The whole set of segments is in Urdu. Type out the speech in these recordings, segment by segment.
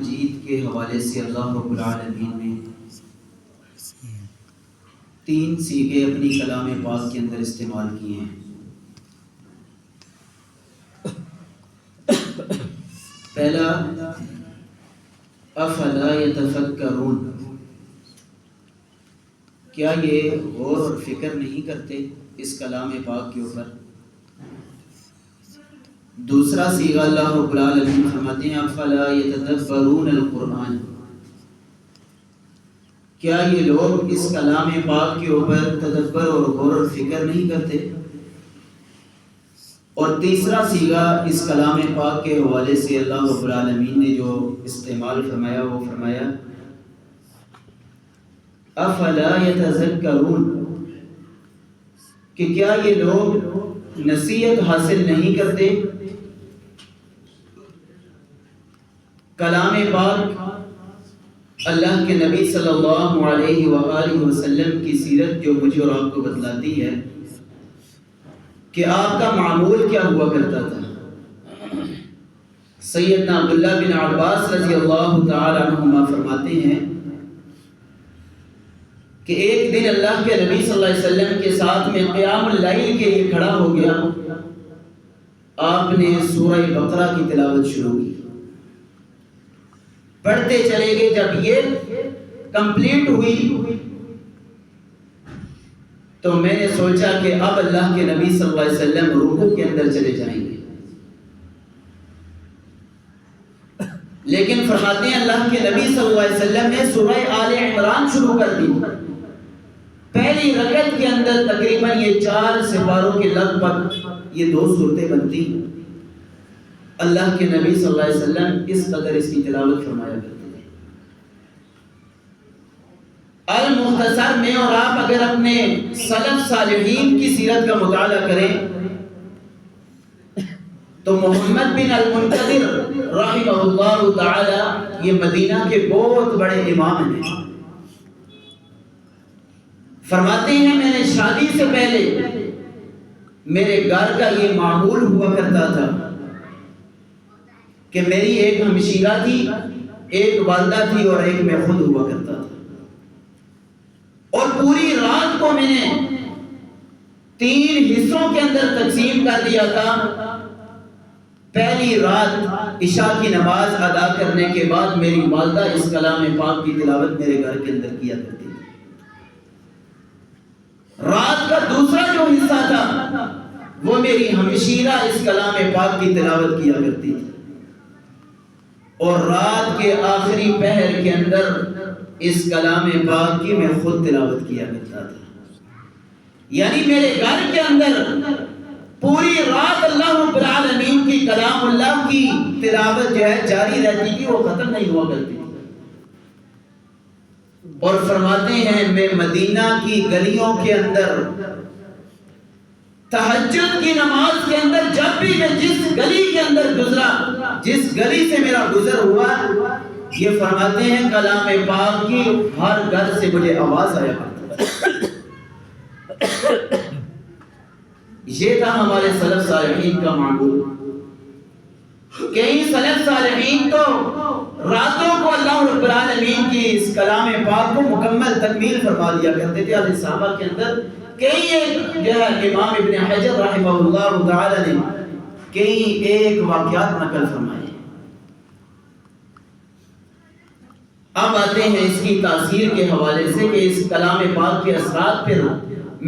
مجید کے حوالے سے اللہ رب العالمین نے 3 صیغے اپنی کلام پاک کے اندر استعمال کیے ہیں۔ پہلا افلا یتفکرون، کیا یہ غور اور فکر نہیں کرتے اس کلام پاک کے اوپر؟ دوسرا صیغہ اللہ رب العالمین فرماتے ہیں افلا یتدبرون القرآن، کیا یہ لوگ اس کلام پاک کے اوپر تدبر اور غور اور فکر نہیں کرتے؟ اور تیسرا صیغہ اس کلام پاک کے حوالے سے اللہ رب العالمین نے جو استعمال فرمایا وہ فرمایا افلا یتذکرون، کہ کیا یہ لوگ نصیحت حاصل نہیں کرتے؟ کلام پاک اللہ کے نبی صلی اللہ علیہ وآلہ وسلم کی سیرت جو مجھے اور آپ کو بتلاتی ہے کہ آپ کا معمول کیا ہوا کرتا تھا۔ سیدنا عبداللہ بن عباس رضی اللہ تعالی عنہما فرماتے ہیں کہ ایک دن اللہ کے نبی صلی اللہ علیہ وسلم کے ساتھ میں قیام اللیل کے لیے کھڑا ہو گیا، آپ نے سورہ بقرہ کی تلاوت شروع کی، پڑھتے چلے گئے، جب یہ کمپلیٹ ہوئی تو میں نے سوچا کہ اب اللہ کے نبی صلی اللہ علیہ وسلم رکوع کے اندر چلے جائیں گے، لیکن فرماتے ہیں اللہ کے نبی صلی اللہ علیہ وسلم نے سورہ آل عمران شروع کر دی۔ پہلی رکعت کے اندر تقریباً یہ 4 سپاروں کے لگ بھگ یہ 2 صورتیں بنتی، اللہ کے نبی صلی اللہ علیہ وسلم اس قدر اس کی تلاوت فرمایا کرتے تھے۔ المختصر میں اور آپ اگر اپنے سلف صالحین کی سیرت کا مطالعہ کریں تو محمد بن المنکدر رحمہ اللہ تعالی یہ مدینہ کے بہت بڑے امام ہیں، فرماتے ہیں میں نے شادی سے پہلے میرے گھر کا یہ معمول ہوا کرتا تھا کہ میری ایک ہمشیرہ تھی، ایک والدہ تھی اور ایک میں خود ہوا کرتا تھا، اور پوری رات کو میں نے 3 حصوں کے اندر تقسیم کر دیا تھا۔ پہلی رات عشاء کی نماز ادا کرنے کے بعد میری والدہ اس کلام پاک کی تلاوت میرے گھر کے اندر کیا کرتی تھی، رات کا دوسرا جو حصہ تھا وہ میری ہمشیرہ اس کلام پاک کی تلاوت کیا کرتی تھی، اور رات کے آخری پہر کے اندر اس کلام پاک کی میں خود تلاوت کیا کرتا تھا۔ یعنی میرے گھر کے اندر پوری رات اللہ رب العالمین کی کلام اللہ کی تلاوت جو ہے جاری رہتی تھی، وہ ختم نہیں ہوا کرتی تھی۔ اور فرماتے ہیں میں مدینہ کی گلیوں کے اندر تہجد کی نماز کے اندر جب بھی میں جس گلی کے اندر گزرا، جس گلی سے میرا گزر ہوا، یہ فرماتے ہیں کلام پاک کی ہر گھر سے مجھے آواز آیا کرتا۔ یہ تھا ہمارے سلف صالحین کا معمول۔ کئی سلف صالحین تو راتوں کو اللہ رب العالمین کی اس کلام پاک کو مکمل تکمیل فرما دیا کرتے تھے۔ حضرت صحابہ کے اندر کئی ایک امام ابن حجر رحمہ اللہ تعالی نے کئی ایک واقعات نقل فرمائے۔ اب آتے ہیں اس کی تاثیر کے حوالے سے کہ اس کلام پاک کے اثرات پھر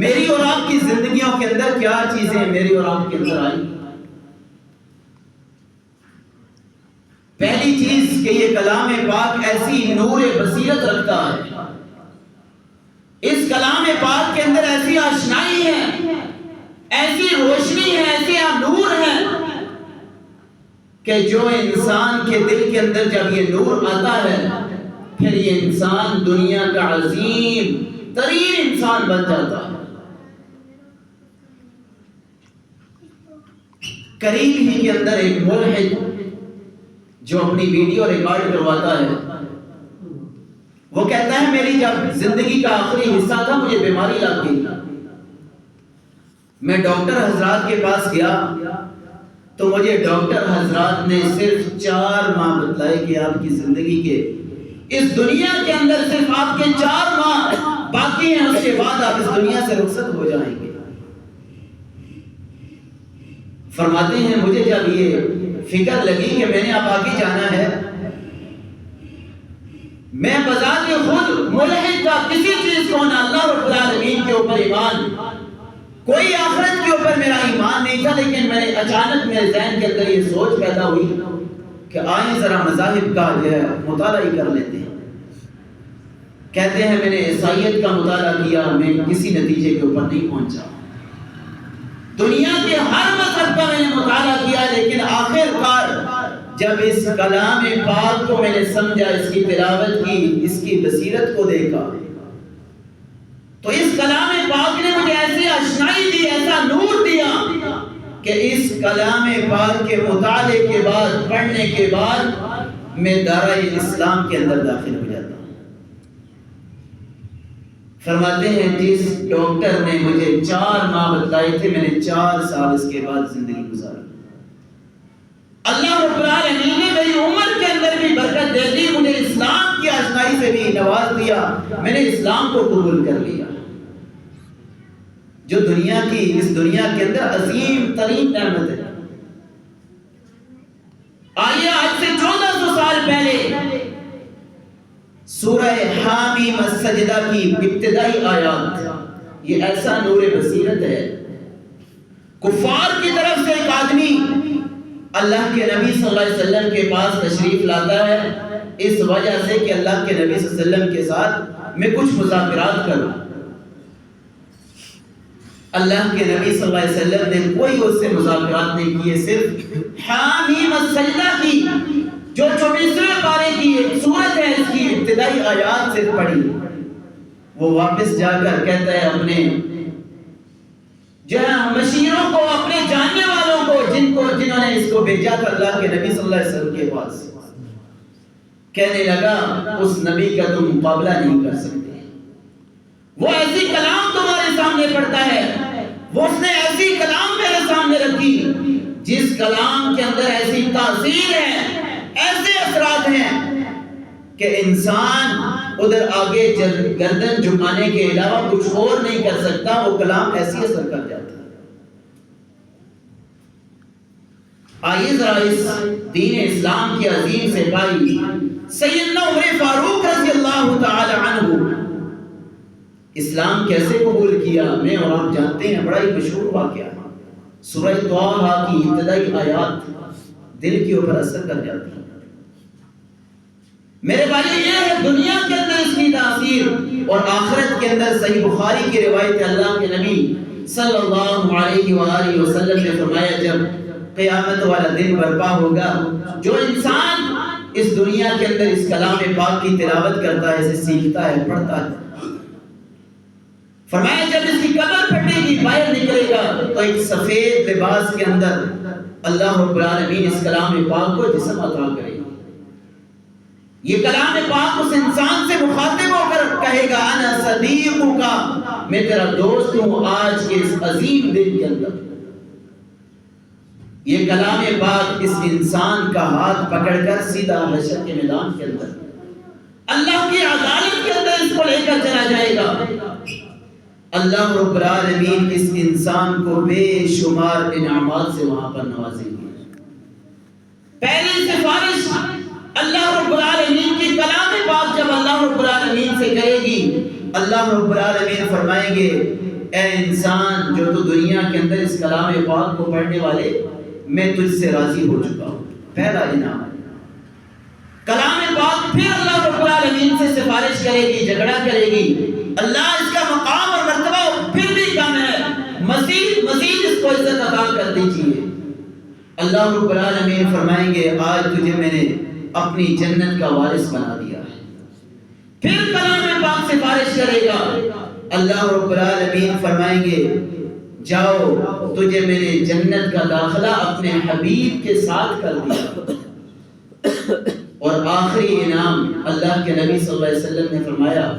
میری اور آپ کی زندگیوں کے اندر کیا چیزیں میری اور آپ کے اندر آئیں۔ پہلی چیز کہ یہ کلام پاک ایسی نور بصیرت رکھتا ہے، اس کلام پاک کے اندر ایسی آشنائی ہے، ایسی روشنی ہے، ایسی نور ہے کہ جو انسان کے دل کے اندر جب یہ نور آتا ہے پھر یہ انسان دنیا کا عظیم ترین انسان بن جاتا ہے۔ قریب ہی کے اندر ایک ملحد جو اپنی ویڈیو ریکارڈ کرواتا ہے، وہ کہتا ہے میری جب زندگی کا آخری حصہ تھا مجھے بیماری لگ گئی، میں ڈاکٹر حضرات کے پاس گیا، تو مجھے ڈاکٹر حضرات نے صرف 4 ماہ بتلائے کہ آپ کی زندگی کے اس دنیا کے اندر صرف آپ کے 4 ماہ باقی ہیں، اس کے بعد آپ اس دنیا سے رخصت ہو جائیں گے۔ فرماتے ہیں مجھے جب یہ فکر لگی کہ میں نے اب آگے جانا ہے، میں بذات خود ملحد تھا، کسی چیز کو نہ اللہ رب العالمین کے اوپر ایمان، کوئی آخرت کے اوپر میرا ایمان نہیں تھا، لیکن میں نے اچانک میرے ذہن کے اندر یہ سوچ پیدا ہوئی کہ آئیں ذرا مذاہب کا جو ہے مطالعہ ہی کر لیتے ہیں۔ کہتے ہیں میں نے عیسائیت کا مطالعہ کیا، میں کسی نتیجے کے اوپر نہیں پہنچا، دنیا کے ہر مذہب کا میں نے مطالعہ کیا، لیکن آخر کار جب اس کلام پاک کو میں نے سمجھا، اس کی تلاوت کی، اس کی بصیرت کو دیکھا، تو اس کلام پاک نے مجھے ایسی اشنائی دی، ایسا نور دیا کہ اس کلام پاک کے مطالعے کے بعد، پڑھنے کے بعد میں دائرہ اسلام کے اندر داخل ہو جاتا ہوں۔ فرماتے ہیں جس ڈاکٹر نے مجھے 4 ماہ بتلائے تھے، میں نے 4 سال اس کے بعد زندگی گزاری۔ اللہ رب العالمین نے میری عمر کے اندر بھی برکت دے دی، مجھے اسلام کی آشنائی سے بھی نواز دیا، میں نے اسلام کو قبول کر لیا، جو دنیا کی، اس دنیا کے اندر عظیم ترین نعمت ہے۔ آئیے آج سے 1400 سال پہلے سورہ حامیم السجدہ کی ابتدائی آیات، یہ ایسا نور بصیرت ہے، کفار کی طرف سے ایک آدمی اللہ کے نبی صلی اللہ علیہ وسلم کے پاس تشریف لاتا ہے، اس وجہ سے کہ اللہ کے نبی صلی اللہ علیہ وسلم کے ساتھ میں کچھ مذاکرات کروں۔ اللہ کے نبی صلی اللہ علیہ وسلم نے کوئی اس سے مذاکرات نہیں کیے، صرف حامیم السجدہ کی جو 24ویں پارے کی ایک سورت ہے، اس کی ابتدائی آیات سے پڑھی۔ وہ واپس جا کر کہتا ہے اپنے مشیروں کو، اپنے جاننے والوں کو، جنہوں نے اس کو بھیجا تھا اللہ کے نبی صلی اللہ علیہ وسلم کے پاس، کہنے لگا اس نبی کا تم مقابلہ نہیں کر سکتے، وہ ایسی کلام تمہارے سامنے پڑھتا ہے، وہ اس نے ایسی کلام میرے سامنے رکھی جس کلام کے اندر ایسی تاثیر ہے، ایسے اثرات ہیں کہ انسان ادھر آگے گردن جھکانے کے علاوہ کچھ اور نہیں کر سکتا، وہ کلام ایسی اثر کر جاتا ہے۔ آئیے ذرا اس دین اسلام کی عظیم سپاہی سیدنا عمر فاروق رضی اللہ تعالی عنہ اسلام کیسے قبول کیا، میں اور آپ جانتے ہیں، بڑا ہی مشہور واقعہ ہے۔ سورہ طٰہٰ کی ابتدائی آیات دل کے اوپر اثر کر جاتی ہیں۔ میرے بھائی یہ ہے دنیا کے اندر اس کی تاثیر، اور آخرت کے اندر صحیح بخاری کی روایت ہے، اللہ کے نبی صلی اللہ علیہ وآلہ وسلم نے فرمایا جب قیامت والا دن برپا ہوگا، جو انسان اس دنیا کے اندر اس کلام پاک کی تلاوت کرتا ہے، اسے سیکھتا ہے، پڑھتا ہے، فرمایا جب اس کی قبر پھٹے گی، باہر نکلے گا تو ایک سفید لباس کے اندر اللہ رب العالمین اس کلام پاک کو جسم عطا کرے گا۔ یہ کلام پاک اس انسان سے مخاطب ہو کر کہے گا انا صدیقک، میں تیرا دوست ہوں آج کے اس عظیم دن کے اندر۔ یہ کلام پاک اس انسان کا ہاتھ پکڑ کر سیدھا حشر کے میدان کے اندر اللہ کی عدالت کے اندر اس کو لے کر چلا جائے گا۔ اللہ رب العالمین اس انسان کو بے شمار انعامات سے وہاں پر نوازیں گے۔ پہلی سفارش اللہ رب العالمین کی کلام پاک جب اللہ رب العالمین سے کرے گی، اللہ رب العالمین فرمائیں گے اے انسان جو تو دنیا کے اندر اس کلام پاک کو پڑھنے والے، میں تجھ سے راضی ہو چکا ہوں، پہلا انعام۔ کلام پاک پھر اللہ رب العالمین سے سفارش کرے گی، جھگڑا کرے گی، اللہ اس کا مقام اور مرتبہ پھر بھی کم ہے، مزید اس کو عزت عطا کر دیجیے۔ اللہ رب العالمین فرمائیں گے آج تجھے میں نے اپنی جنت کا وارث بنا دیا ہے۔ پھر کلام پاک سفارش کرے گا، اللہ رب العالمین فرمائیں گے جاؤ تجھے میں نے جنت کا داخلہ اپنے حبیب کے ساتھ کر دیا۔ اور آخری انعام اللہ کے نبی صلی اللہ علیہ وسلم نے فرمایا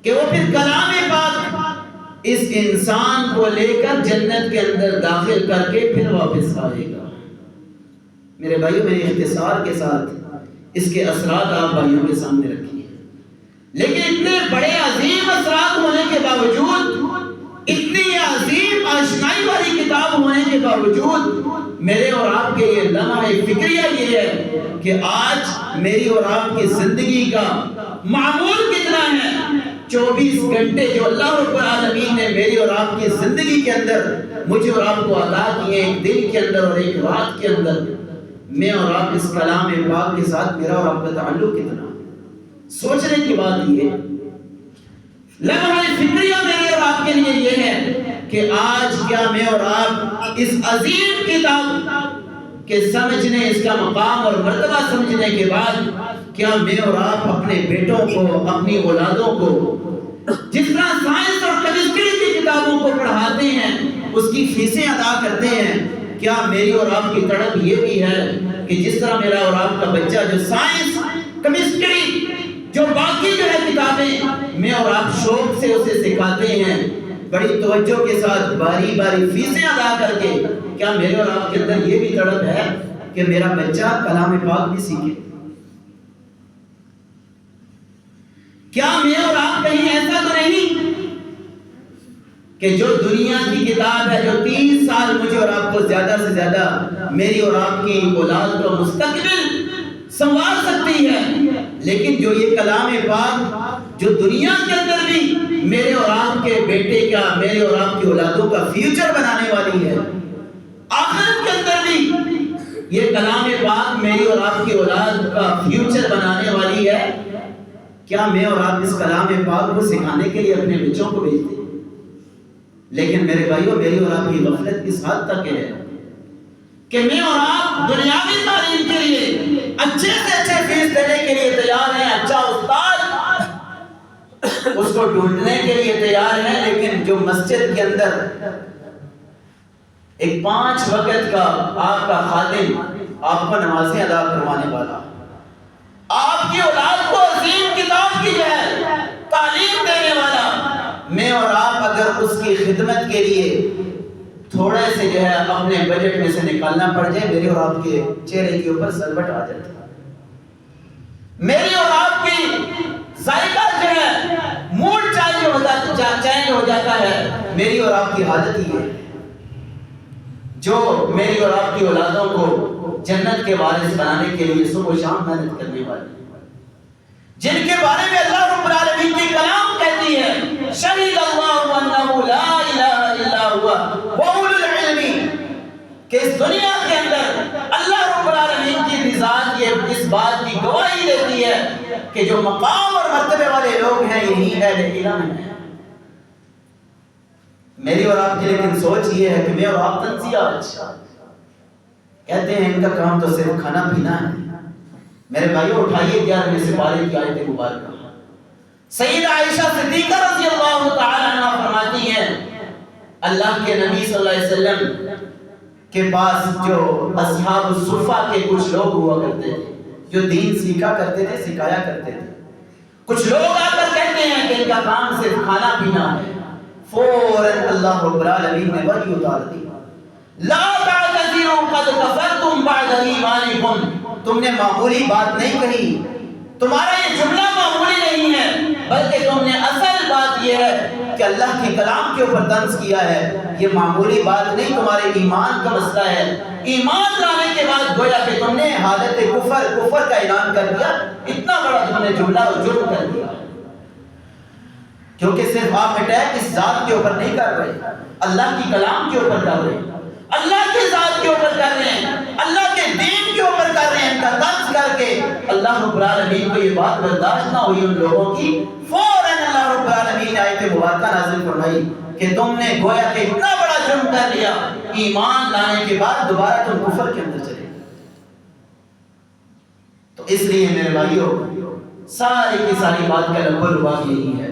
کہ وہ پھر کلام پاک اس انسان کو لے کر جنت کے اندر داخل کر کے پھر واپس آئے گا۔ میرے بھائیوں میں نے اختصار کے ساتھ اس کے اثرات آپ بھائیوں کے سامنے رکھی ہیں، لیکن اتنے بڑے عظیم اثرات ہونے کے باوجود، اتنی عظیم آشنائی والی کتاب ہونے کے باوجود، میرے اور آپ کے یہ لمحہ فکریہ یہ ہے کہ آج میری اور آپ کی زندگی کا معمول کتنا ہے؟ 24 گھنٹے جو اللہ رب العالمین نے میری اور آپ کی زندگی کے اندر مجھے اور آپ کو عطا کیے، ایک دن کے اندر اور ایک رات کے اندر، میں اور آپ اس کلام پاک کے ساتھ میرا اور آپ کا تعلق کتنا؟ سوچنے کی بات یہ لمحہ فکریہ میرے اور آپ کے لیے یہ ہے کہ آج کیا میں اور آپ اس عظیم کتاب کے سمجھنے، اس کا مقام اور مرتبہ سمجھنے کے بعد کیا میں اور آپ اپنے بیٹوں کو، اپنی اولادوں کو جس طرح سائنس اور کیمسٹری کی کتابوں کو پڑھاتے ہیں، اس کی فیسیں ادا کرتے ہیں، کیا میری اور آپ کی تڑپ یہ بھی ہے کہ جس طرح میرا اور آپ کا بچہ جو سائنس، کیمسٹری، جو باقی جو ہے کتابیں میں اور آپ شوق سے اسے سکھاتے ہیں، بڑی توجہ کے ساتھ باری باری فیسیں ادا کر کے، کیا میرے اور آپ کے اندر یہ بھی تڑپ ہے کہ میرا بچہ کلام پاک بھی سیکھے؟ کیا میں اور آپ کہیں ایسا تو نہیں کہ جو دنیا کی کتاب ہے، جو 30 سال مجھے اور آپ کو زیادہ سے زیادہ میری اور آپ کی اولاد کو مستقبل سنوار سکتی ہے، لیکن جو یہ کلام پاک جو دنیا کے اندر بھی میرے اور آپ کے بیٹے کا، میرے اور آپ کی اولادوں کا فیوچر بنانے والی ہے، آخرت کے اندر بھی یہ کلام پاک میری اور آپ کی اولاد کا فیوچر بنانے والی ہے، کیا میں اور آپ اس کلام پاک کو سکھانے کے لیے اپنے بچوں کو بھیجتے ہیں؟ لیکن میرے بھائیوں، میری اور آپ کی غفلت اس حد تک ہے کہ میں اور آپ دنیاوی تعلیم کے لیے اچھے سے اچھے فیس دینے کے لیے تیار ہیں، اچھا استاد اس کو ڈھونڈنے کے لیے تیار ہیں، لیکن جو مسجد کے اندر ایک 5 وقت کا آپ کا خادم آپ کو نمازیں ادا کروانے والا، آپ کی اولاد کو عظیم کتاب کی جو ہے تعلیم دینے والا، میں اور آپ اگر اس کی خدمت کے لیے تھوڑے سے جو ہے اپنے بجٹ میں سے نکالنا پڑ جائے، میرے اور آپ کے چہرے کے اوپر سلوٹ آ جاتا ہے، میری اور آپ کی ذائقہ جو ہے موڈ چینج ہو جاتا ہے، میری اور آپ کی حالت یہ ہے جو میری اور آپ کی اولادوں کو جنت کے وارث بنانے کے لیے صبح و شام محنت کرنے والی، جن کے بارے میں اللہ رب العالمین کی کلام کہتی ہے شہید اللہ انہ لا الہ الا ہوا واولو العلم، کہ اس دنیا کے اندر اللہ رب العالمین کی ذات یہ اس بات کی گواہی دیتی ہے کہ جو مقام اور مرتبے والے لوگ ہیں یہی اہل علم ہیں۔ میری اور آپ کی لیکن سوچ یہ ہے کہ میں اور آپ تنزیات کہتے ہیں ان کا کام تو صرف کھانا پینا ہے۔ میرے بھائیوں اٹھائیے 11ویں سپارے کی آیت مبارکہ، سیدہ عائشہ صدیقہ رضی اللہ تعالی عنہ فرماتی ہیں اللہ کے نبی صلی اللہ علیہ وسلم کے پاس جو اصحاب الصفہ کے کچھ لوگ ہوا کرتے تھے، جو دین سیکھا کرتے تھے، سکھایا کرتے تھے، کچھ لوگ آ کر کہتے ہیں کہ ان کا کام صرف کھانا پینا ہے، فوراً اللہ رب العالمین نے وحی اتار دی، لا تعتذروا قد کفرتم بعد ایمانکم، تم نے معمولی بات نہیں کہی، تمہارا یہ جملہ معمولی نہیں ہے، بلکہ تم نے اصل بات یہ ہے کہ اللہ کے کلام کے اوپر طنز کیا ہے، یہ معمولی بات نہیں، تمہارے ایمان کا مسئلہ ہے، ایمان لانے کے بعد گویا کہ تم نے حالت کفر کا اعلان کر دیا، اتنا بڑا تم نے جملہ اور جرم کر دیا، کیونکہ صرف آپ اٹیک اس ذات کے اوپر نہیں کر رہے، اللہ کی کلام کے اوپر کر رہے ہیں، اللہ کی ذات کے اوپر کر رہے ہیں، اللہ کے دین کے اوپر کر رہے ہیں، ان کا طنز کر کے اللہ رب العالمین کو یہ بات برداشت نہ ہوئی ان لوگوں کی، فوراً اللہ رب العالمین نے آیت مبارکہ نازل فرمائی کہ تم نے گویا کہ اتنا بڑا جرم کر لیا، ایمان لانے کے بعد دوبارہ تم کفر کے اندر چلے۔ تو اس لیے میرے بھائیوں ساری کی ساری بات کا لب و لباب یہی ہے،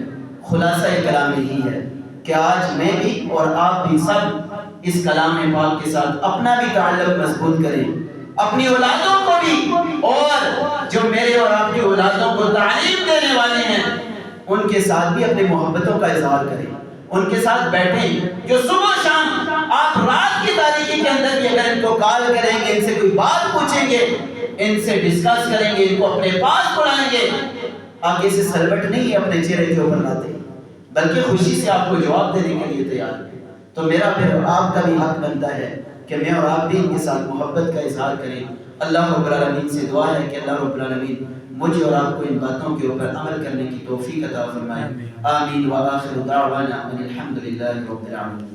خلاصہ کلام یہی ہے کہ آج میں بھی اور آپ بھی سب اس کلام پاک کے ساتھ اپنا بھی تعلق مضبوط کریں، اپنی اولادوں کو بھی، اور جو میرے اور آپ کی اولادوں کو تعلیم دینے والے ہیں ان کے ساتھ بھی اپنی محبتوں کا اظہار کریں، ان کے ساتھ بیٹھیں، جو صبح شام آپ رات کی تاریکی کے اندر بھی اگر ان کو کال کریں گے، ان سے کوئی بات پوچھیں گے، ان سے ڈسکس کریں گے، ان کو اپنے پاس بلائیں گے، آگے سے سلوٹ نہیں اپنے چہرے کے اوپر لاتے، بلکہ خوشی سے آپ کو جواب دینے کے لیے تیار ہے۔ تو میرا پھر آپ کا بھی حق بنتا ہے کہ میں اور آپ بھی ان کے ساتھ محبت کا اظہار کریں۔ اللہ رب العالمین سے دعا ہے کہ اللہ رب العالمین مجھے اور آپ کو ان باتوں کے اوپر عمل کرنے کی توفیق عطا فرمائے۔ آمین وآخر دعوانا ان الحمد للہ رب العالمین۔